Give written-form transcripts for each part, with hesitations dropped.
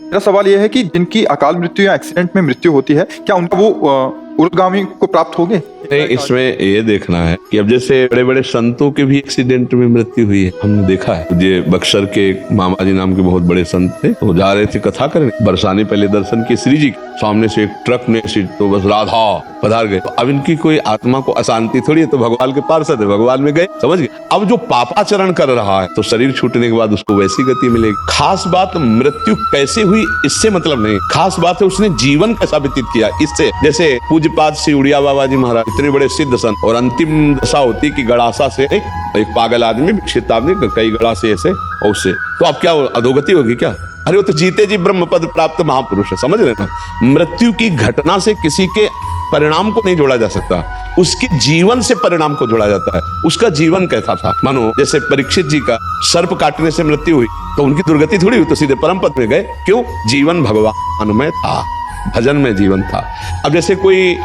मेरा सवाल यह है कि जिनकी अकाल मृत्यु या एक्सीडेंट में मृत्यु होती है, क्या उनका वो उर्गामी को प्राप्त होंगे? नहीं, इसमें ये देखना है कि अब जैसे बड़े बड़े संतों के भी एक्सीडेंट में मृत्यु हुई है, हमने देखा है। ये बक्सर के मामा जी नाम के बहुत बड़े संत थे, वो जा रहे थे कथा करने, बरसाने पहले दर्शन किए श्री जी के, सामने से एक ट्रक ने तो बस राधा पधार गए। तो अब इनकी कोई आत्मा को अशांति थोड़ी है, तो भगवान के पार्षद है, भगवान में गए, समझ गए। अब जो पापाचरण कर रहा है तो शरीर छूटने के बाद उसको वैसी गति मिलेगी। खास बात मृत्यु कैसे हुई इससे मतलब नहीं, खास बात है उसने जीवन कैसा व्यतीत किया इससे। जैसे पूज्यपाद श्री उड़िया बाबा जी महाराज इतने बड़े सिद्ध संत, और अंतिम दशा होती कि गड़ासा से एक पागल आदमी, विक्षित आदमी कई गड़ासे ऐसे और उससे, तो अब क्या अधोगति होगी क्या? अरे वो तो जीते जी ब्रह्म पद प्राप्त महापुरुष है, समझ रहे ना। मृत्यु की घटना से किसी के परिणाम को नहीं जोड़ा जा सकता, उसके जीवन से परिणाम को जोड़ा जाता है। उसका जीवन कैसा था, मानो जैसे परीक्षित जी का सर्प काटने से मृत्यु हुई तो उनकी दुर्गति थोड़ी हुई, तो सीधे परम पद में गए। क्यों? जीवन भगवान में था, भजन में जीवन था। अब जैसे कोई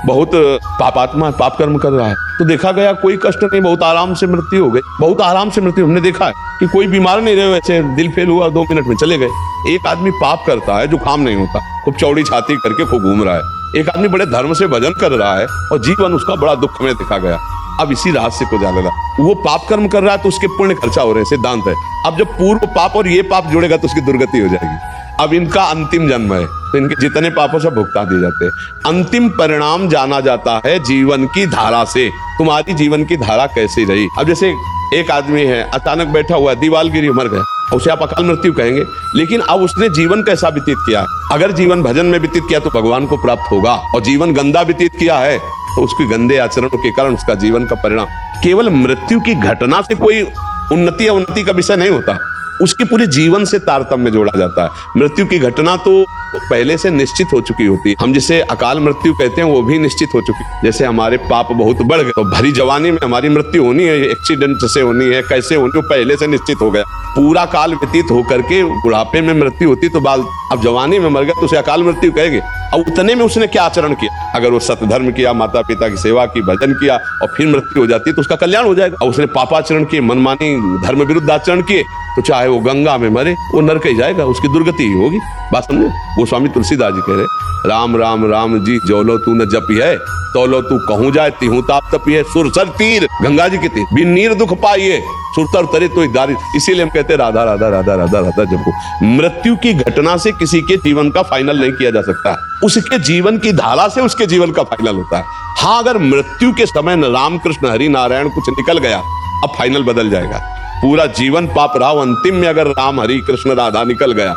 बहुत पापात्मा पाप कर्म कर रहा है तो देखा गया कोई कष्ट नहीं, बहुत आराम से मृत्यु हो गई, बहुत आराम से मृत्यु। हमने देखा है कि कोई बीमार नहीं रहे, वैसे दिल फेल हुआ 2 मिनट में चले गए। एक आदमी पाप करता है जो काम नहीं होता, खूब चौड़ी छाती करके खूब घूम रहा है। एक आदमी बड़े धर्म से भजन कर रहा है और जीवन उसका बड़ा दुख में देखा गया। अब इसी रहस्य को जानेगा, वो पाप कर्म कर रहा है तो उसके पुण्य खर्चा हो रहे हैं, सिद्धांत है। अब जब पूर्व पाप और ये पाप जुड़ेगा तो उसकी दुर्गति हो जाएगी। अब इनका अंतिम जन्म है तो इनके जितने पापों से भुगता दिए जाते हैं। अंतिम परिणाम जाना जाता है जीवन की धारा से, तुम्हारी जीवन की धारा कैसी रही। अब जैसे एक आदमी है अचानक बैठा हुआ है, दीवार गिरी, मर गया, उसे आप अकाल मृत्यु कहेंगे, लेकिन अब उसने जीवन कैसा व्यतीत किया। अगर जीवन भजन में व्यतीत किया तो भगवान को प्राप्त होगा, और जीवन गंदा व्यतीत किया है तो उसके गंदे आचरणों के कारण उसका जीवन का परिणाम। केवल मृत्यु की घटना से कोई उन्नति या उन्नति का विषय नहीं होता, उसके पूरे जीवन से तारतम्य जोड़ा जाता है। मृत्यु की घटना तो पहले से निश्चित हो चुकी होती है, हम जिसे अकाल मृत्यु कहते हैं वो भी निश्चित हो चुकी है। जैसे हमारे पाप बहुत बढ़ गए तो भरी जवानी में हमारी मृत्यु होनी है, एक्सीडेंट से होनी है, कैसे होनी, पहले से निश्चित हो गया। पूरा काल व्यतीत होकर के बुढ़ापे में मृत्यु होती तो बाल, अब जवानी में मर गया तो उसे अकाल मृत्यु कहेंगे। अब उतने में उसने क्या आचरण किया, अगर वो सतधर्म किया, माता पिता की सेवा की, भजन किया और फिर मृत्यु हो जाती है तो उसका कल्याण हो जाएगा। और उसने पापाचरण किए, मनमानी धर्म विरुद्ध आचरण किए तो चाहे वो गंगा में मरे वो नरक ही जाएगा, उसकी दुर्गति ही होगी। बात समझे? वो स्वामी तुलसीदास जी कह रहे, राम राम राम जी जोलो तू न जपी है, तोलो तू कहूं जाए तिहू ताप तपी है। सुरसर तीर, गंगा जी के तीर, बिन नीर दुख पाइए, सुरतर तरे तो दारी। इसीलिए हम कहते हैं राधा राधा राधा राधा राधा जपो। मृत्यु की घटना से किसी के जीवन का फाइनल नहीं किया जा सकता, उसके जीवन की धारा से उसके जीवन का फाइनल होता है। हाँ, अगर मृत्यु के समय राम कृष्ण हरि नारायण कुछ निकल गया, अब फाइनल बदल जाएगा। पूरा जीवन पाप रहा, अंतिम में अगर राम हरि कृष्ण राधा निकल गया,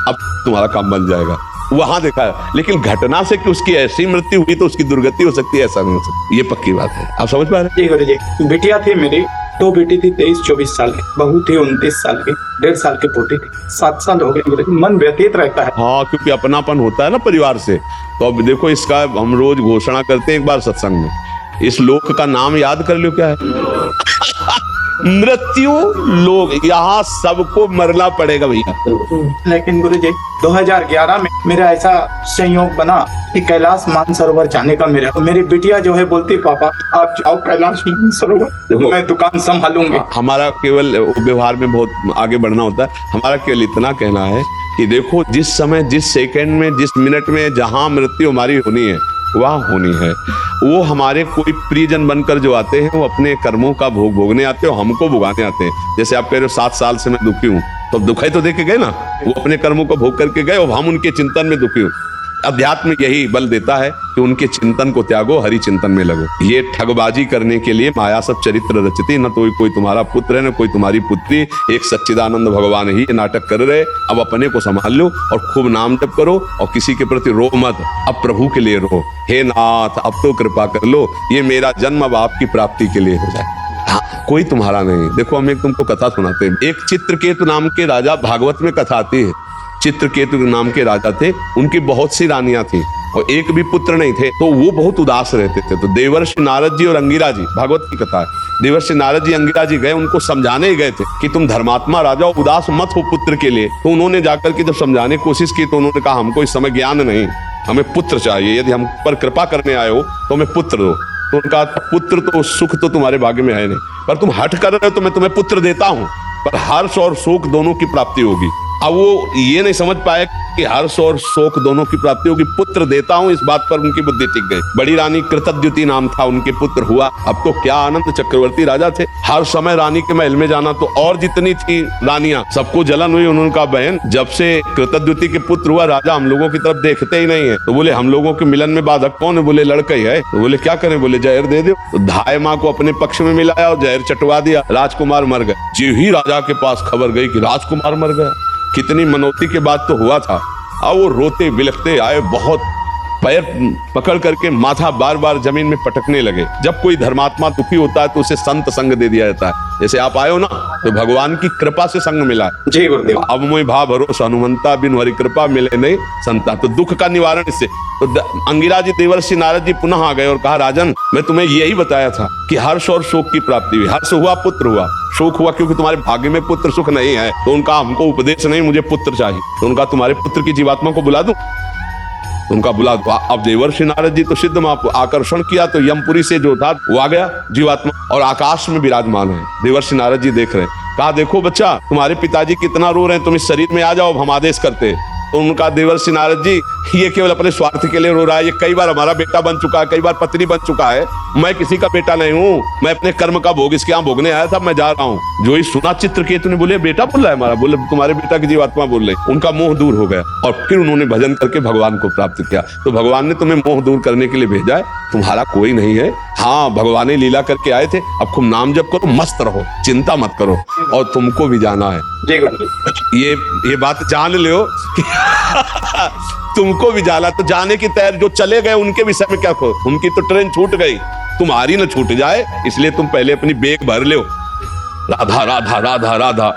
अब तुम्हारा काम बन जाएगा। वहां देखा है, लेकिन घटना से कि उसकी ऐसी मृत्यु हुई तो उसकी दुर्गति हो सकती है, ऐसा नहीं हो सकती। ये पक्की बात है, आप समझ पा रहे हैं? जी, बिटिया थी मेरी, 2 बेटी थी, 23-24 साल की, बहू थी 29 साल की, 1.5 साल की पोती थी। 7 साल हो गए, मन व्यतीत रहता है। हाँ, क्योंकि अपनापन होता है ना परिवार से। तो अब देखो, इसका हम रोज घोषणा करते हैं एक बार सत्संग में, इस लोक का नाम याद कर लो, क्या है? मृत्यु लोग, यहाँ सबको मरना पड़ेगा भैया। लेकिन गुरुजी 2011 में मेरा ऐसा संयोग बना कि कैलाश मानसरोवर जाने का मेरी बिटिया जो है बोलती, पापा आप जाओ कैलाश मानसरोवर, मैं दुकान संभालूंगी। हमारा केवल व्यवहार में बहुत आगे बढ़ना होता है। हमारा केवल इतना कहना है कि देखो, जिस समय, जिस सेकंड में, जिस मिनट में जहां मृत्यु हमारी होनी है वह होनी है। वो हमारे कोई प्रियजन बनकर जो आते हैं वो अपने कर्मों का भोग भोगने आते हैं और हमको भुगाने आते हैं। जैसे आप कह रहे हो 7 साल से मैं दुखी हूँ, तो दुखाई तो देके गए ना, वो अपने कर्मों को भोग करके गए और हम उनके चिंतन में दुखी हूँ। अध्यात्म यही बल देता है कि उनके चिंतन को त्यागो, हरि चिंतन में लगो। ये ठगबाजी करने के लिए माया सब चरित्र रचती, न तो कोई तुम्हारा पुत्र है न कोई तुम्हारी पुत्री, एक सच्चिदानंद भगवान ही ये नाटक कर रहे। अब अपने को संभाल लो और खूब नाम जप करो और किसी के प्रति रो मत, अब प्रभु के लिए रो, हे नाथ अब तो कृपा कर लो, ये मेरा जन्म अब आपकी प्राप्ति के लिए हो जाए। हाँ, कोई तुम्हारा नहीं। देखो, हम एक तुमको कथा सुनाते हैं। एक चित्रकेतु नाम के राजा, भागवत में कथा आती है। चित्रकेतु नाम के राजा थे, उनकी बहुत सी रानियां थी और एक भी पुत्र नहीं थे, तो वो बहुत उदास रहते थे। तो देवर्षि नारद जी और अंगिरा जी, भागवत की कथा है, देवर्षि नारद जी अंगिरा जी गए, उनको समझाने ही गए थे कि तुम धर्मात्मा राजा हो, उदास मत हो पुत्र के लिए। तो उन्होंने जाकर के जब समझाने की कोशिश की तो उन्होंने कहा, हमको इस समय ज्ञान नहीं, हमें पुत्र चाहिए, यदि हम पर कृपा करने आए हो तो हमें पुत्र दो। तो उनका पुत्र तो सुख तो तुम्हारे भाग्य में है नहीं, पर तुम हठ कर रहे हो तो मैं तुम्हें पुत्र देता हूं, पर हर्ष और शोक दोनों की प्राप्ति होगी। अब वो ये नहीं समझ पाए कि हर्ष और शोक दोनों की प्राप्ति होगी, पुत्र देता हूं, इस बात पर उनकी बुद्धि टिक गई। बड़ी रानी कृतद्युति नाम था, उनके पुत्र हुआ। अब तो क्या आनंद, चक्रवर्ती राजा थे, हर समय रानी के महल में जाना। तो और जितनी थी रानियां, सबको जलन हुई। उन्होंने कहा बहन, जब से कृतद्युति के पुत्र हुआ राजा हम लोगों की तरफ देखते ही नहीं है। तो बोले हम लोगों के मिलन में बाधक कौन है? बोले लड़का ही है। तो बोले क्या करें? बोले जहर दे दो। तो धाय माँ को अपने पक्ष में मिलाया और जहर चटवा दिया, राजकुमार मर गए। जो ही राजा के पास खबर गई कि राजकुमार मर गया, कितनी मनोती के बाद तो हुआ था। अब वो रोते बिलखते आए, बहुत पैर पकड़ करके माथा बार बार जमीन में पटकने लगे। जब कोई धर्मात्मा दुखी होता है तो उसे संत संग दे दिया जाता है। जैसे आप आए हो ना, तो भगवान की कृपा से संग मिला है। जी गुरुदेव। अब मोहि भा भरोसा हनुमंता, बिन हरि कृपा मिले नहीं संता। तो दुख का निवारण इससे। तो अंगिरा जी, देवर्षि नारद जी पुनः आ गए और कहा राजन, मैं तुम्हें यही बताया था कि हर्ष और शोक की प्राप्ति हुई। हर्ष हुआ, पुत्र हुआ। शोक हुआ क्योंकि तुम्हारे भाग्य में पुत्र सुख नहीं है। तो उनका हमको उपदेश नहीं, मुझे पुत्र चाहिए। तो उनका तुम्हारे पुत्र की जीवात्मा को बुला दूं? उनका बुला। अब देवर्षि नारद जी तो सिद्ध मां आकर्षण किया, तो यमपुरी से जो था वो आ गया जीवात्मा और आकाश में विराजमान है। देवर्षि नारद जी देख रहे हैं। कहा देखो बच्चा, तुम्हारे पिताजी कितना रो रहे हैं, तुम इस शरीर में आ जाओ, हम आदेश करते। तो उनका देवर्षि नारद जी, ये केवल अपने स्वार्थ के लिए रो रहा है। ये कई बार हमारा बेटा बन चुका है, कई बार पत्नी बन चुका है। मैं किसी का बेटा नहीं हूँ, मैं अपने कर्म का भोग इसके यहाँ भोगने आया था, मैं जा रहा हूँ। जो ही सुना चित्रकेतु ने, बोले बेटा बोल रहा है हमारा? बोले तुम्हारे बेटा की जीवात्मा बोल रही। उनका मोह दूर हो गया और फिर उन्होंने भजन करके भगवान को प्राप्त किया। तो भगवान ने तुम्हें मोह दूर करने के लिए भेजा है, तुम्हारा कोई नहीं है। हाँ, भगवान ने लीला करके आए थे। अब खूब नाम जप करो, मस्त रहो, चिंता मत करो, और तुमको भी जाना है। जी गुरुदेव। ये बात जान लो कि तुमको भी जाना। तो जाने की तैयारी, जो चले गए उनके विषय में क्या कहो? उनकी तो ट्रेन छूट गई, तुम्हारी न छूट जाए, इसलिए तुम पहले अपनी बेग भर लो। राधा राधा राधा राधा।